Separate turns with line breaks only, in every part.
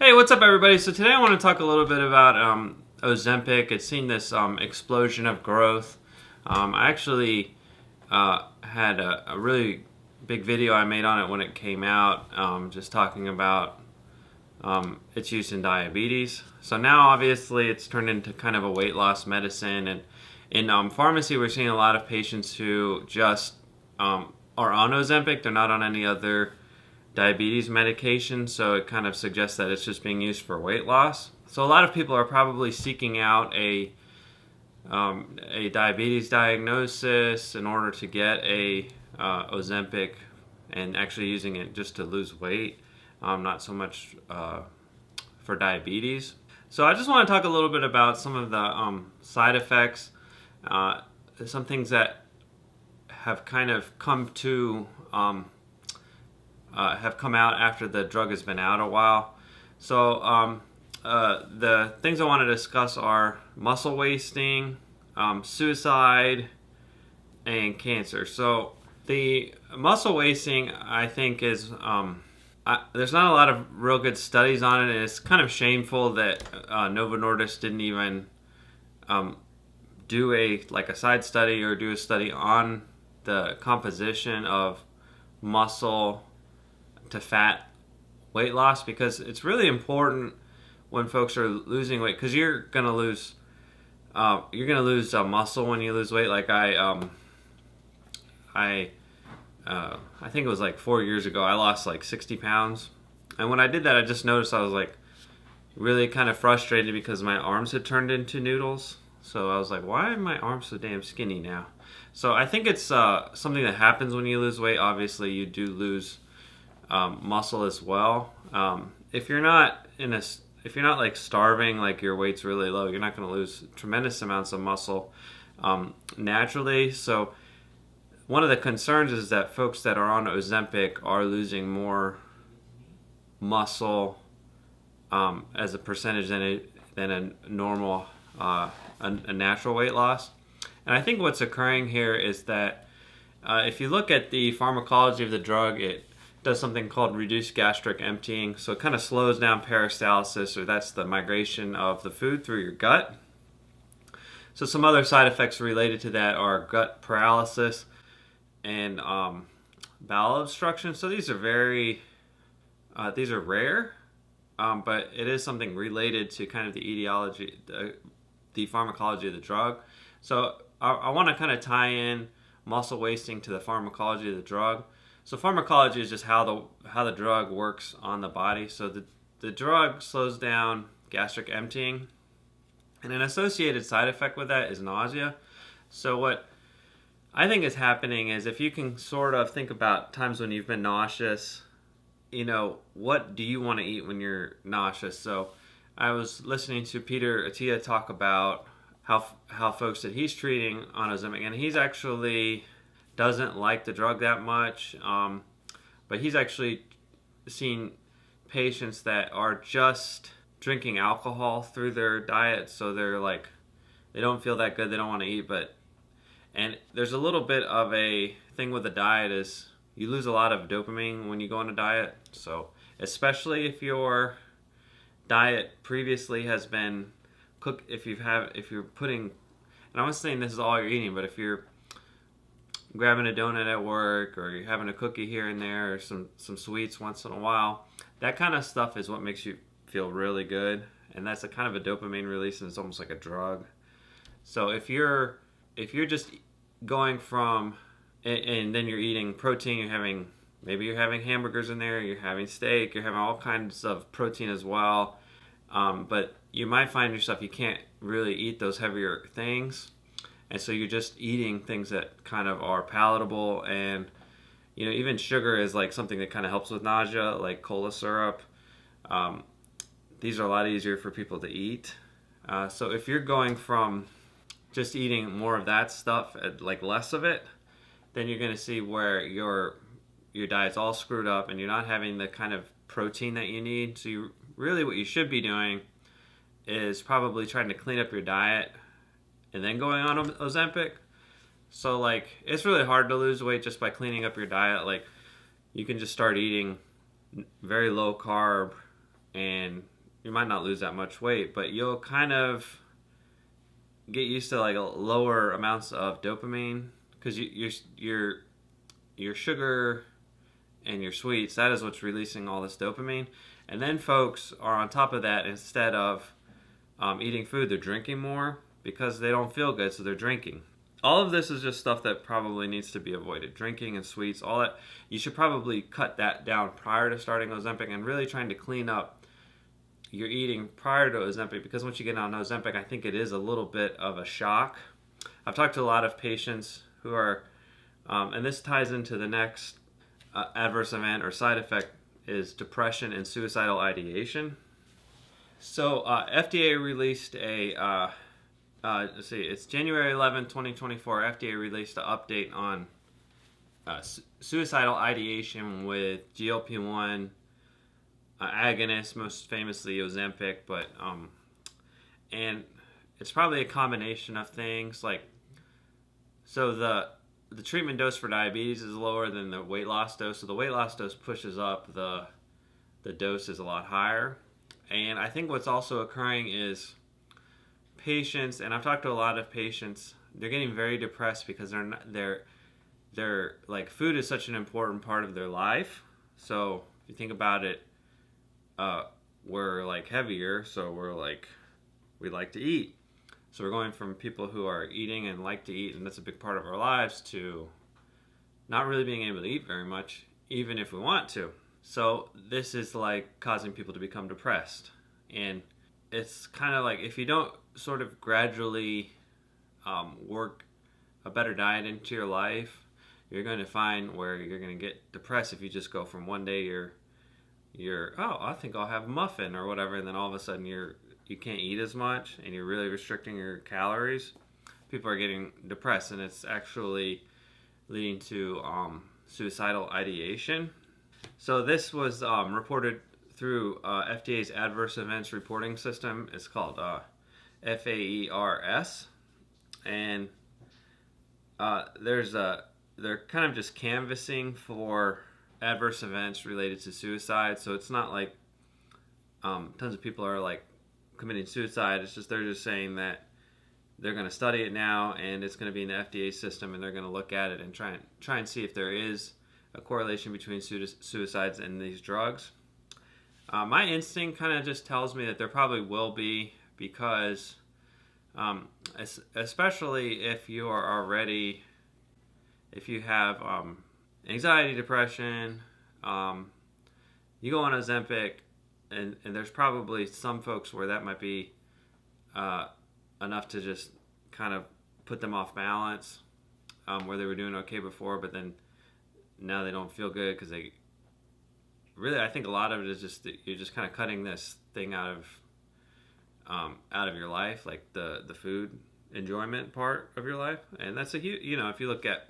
Hey, what's up, everybody? So today I want to talk a little bit about Ozempic. It's seen this explosion of growth. I actually had a really big video I made on it when it came out, just talking about its use in diabetes. So now, obviously, it's turned into kind of a weight loss medicine. And in pharmacy, we're seeing a lot of patients who just are on Ozempic. They're not on any other diabetes medication, so it kind of suggests that it's just being used for weight loss. So a lot of people are probably seeking out a diabetes diagnosis in order to get a Ozempic and actually using it just to lose weight, not so much for diabetes. So I just want to talk a little bit about some of the side effects, some things that have kind of come out after the drug has been out a while. So the things I want to discuss are muscle wasting, suicide, and cancer. So the muscle wasting, I think, is there's not a lot of real good studies on it, and it's kind of shameful that Novo Nordisk didn't even do a side study or do a study on the composition of muscle to fat weight loss, because it's really important when folks are losing weight, because you're gonna lose muscle when you lose weight. Like I think it was like 4 years ago, I lost like 60 pounds, and when I did that, I just noticed I was like really kind of frustrated because my arms had turned into noodles. So I was like, why are my arms so damn skinny now? So I think it's something that happens when you lose weight. Obviously, you do lose muscle as well. If you're not like starving, like your weight's really low, you're not going to lose tremendous amounts of muscle naturally. So one of the concerns is that folks that are on Ozempic are losing more muscle as a percentage than a normal a natural weight loss. And I think what's occurring here is that if you look at the pharmacology of the drug, it does something called reduced gastric emptying. So it kind of slows down peristalsis, or that's the migration of the food through your gut. So some other side effects related to that are gut paralysis and bowel obstruction. So these are rare, but it is something related to kind of the etiology, the pharmacology of the drug. So I want to kind of tie in muscle wasting to the pharmacology of the drug. So pharmacology is just how the drug works on the body. So the drug slows down gastric emptying, and an associated side effect with that is nausea. So what I think is happening is, if you can sort of think about times when you've been nauseous, what do you want to eat when you're nauseous? So I was listening to Peter Attia talk about how folks that he's treating on Ozempic, and he's actually doesn't like the drug that much, but he's actually seen patients that are just drinking alcohol through their diet, so they're like, they don't feel that good, they don't want to eat, and there's a little bit of a thing with the diet is you lose a lot of dopamine when you go on a diet. So especially if your diet previously has been cooked, if you're putting, and I'm not saying this is all you're eating, but if you're grabbing a donut at work, or you're having a cookie here and there, or some sweets once in a while, that kind of stuff is what makes you feel really good, and that's a kind of a dopamine release, and it's almost like a drug. So if you're just going from, and then you're eating protein, maybe you're having hamburgers in there, you're having steak, you're having all kinds of protein as well, but you might find yourself, you can't really eat those heavier things. And so you're just eating things that kind of are palatable, and even sugar is like something that kind of helps with nausea, like cola syrup. These are a lot easier for people to eat. So if you're going from just eating more of that stuff, like less of it, then you're going to see where your diet's all screwed up, and you're not having the kind of protein that you need. So what you should be doing is probably trying to clean up your diet and then going on Ozempic. So like, it's really hard to lose weight just by cleaning up your diet. Like, you can just start eating very low carb and you might not lose that much weight, but you'll kind of get used to like a lower amounts of dopamine because your sugar and your sweets, that is what's releasing all this dopamine. And then folks are on top of that, instead of eating food, they're drinking more because they don't feel good, so they're drinking. All of this is just stuff that probably needs to be avoided. Drinking and sweets, all that. You should probably cut that down prior to starting Ozempic and really trying to clean up your eating prior to Ozempic, because once you get on Ozempic, I think it is a little bit of a shock. I've talked to a lot of patients who are, and this ties into the next adverse event or side effect, is depression and suicidal ideation. So FDA released a let's see, it's January 11, 2024. FDA released an update on suicidal ideation with GLP-1 agonists, most famously Ozempic, but and it's probably a combination of things. Like, so the treatment dose for diabetes is lower than the weight loss dose, so the weight loss dose pushes up the dose is a lot higher. And I think what's also occurring is patients, and I've talked to a lot of patients, they're getting very depressed because they're like, food is such an important part of their life. So if you think about it, we're like heavier, so we like to eat. So we're going from people who are eating and like to eat, and that's a big part of our lives, to not really being able to eat very much, even if we want to. So this is like causing people to become depressed. And it's kind of like, if you don't sort of gradually work a better diet into your life, you're going to find where you're going to get depressed if you just go from one day you're oh, I think I'll have a muffin or whatever, and then all of a sudden you can't eat as much and you're really restricting your calories. People are getting depressed, and it's actually leading to suicidal ideation. So this was reported through FDA's Adverse Events Reporting System. It's called FAERS, and they're kind of just canvassing for adverse events related to suicide. So it's not like tons of people are like committing suicide. It's just, they're just saying that they're going to study it now, and it's going to be in the FDA system, and they're going to look at it and try and see if there is a correlation between suicides and these drugs. My instinct kind of just tells me that there probably will be, because especially if you have anxiety, depression, you go on Ozempic, and there's probably some folks where that might be enough to just kind of put them off balance, where they were doing okay before, but then now they don't feel good because they really, I think a lot of it is just that you're just kind of cutting this thing out of your life, like the food enjoyment part of your life. And that's a huge, if you look at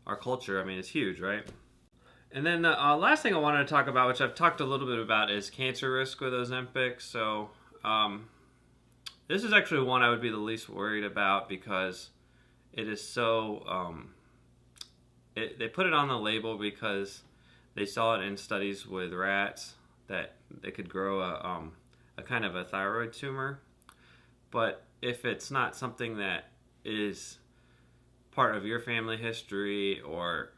our culture, I mean, it's huge, right? And then the last thing I wanted to talk about, which I've talked a little bit about, is cancer risk with Ozempic. So this is actually one I would be the least worried about, because it is so they put it on the label because they saw it in studies with rats that they could grow a kind of a thyroid tumor. But if it's not something that is part of your family history, or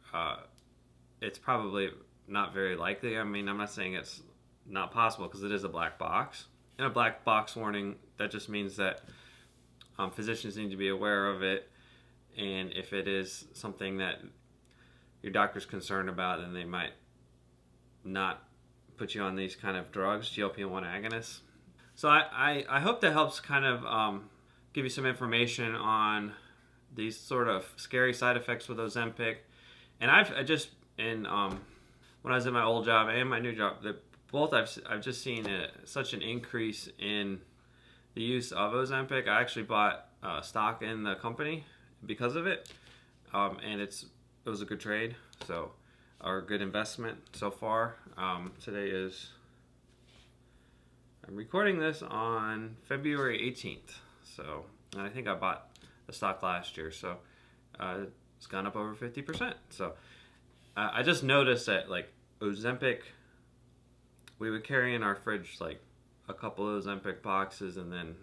it's probably not very likely. I mean, I'm not saying it's not possible, because it is a black box. And a black box warning, that just means that physicians need to be aware of it. And if it is something that your doctor's concerned about, then they might not put you on these kind of drugs, GLP-1 agonists. So I hope that helps kind of give you some information on these sort of scary side effects with Ozempic. And I've just, when I was in my old job and my new job, I've just seen such an increase in the use of Ozempic. I actually bought stock in the company because of it, and it was a good trade, or a good investment so far. Today is, I'm recording this on February 18th, and I think I bought the stock last year, so it's gone up over 50%. So I just noticed that, like, Ozempic, we would carry in our fridge like a couple of Ozempic boxes, and then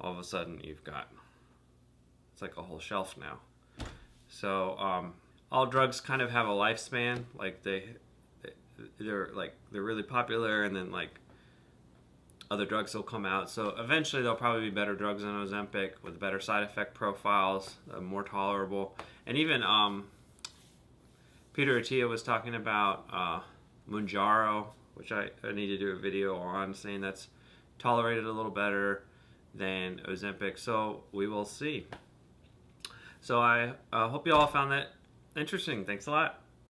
all of a sudden you've got, it's like a whole shelf now. So all drugs kind of have a lifespan. Like they're really popular, and then like other drugs will come out. So eventually there'll probably be better drugs than Ozempic with better side effect profiles, more tolerable. And even Peter Attia was talking about Mounjaro, which I need to do a video on, saying that's tolerated a little better than Ozempic. So we will see. So I hope you all found that interesting. Thanks a lot.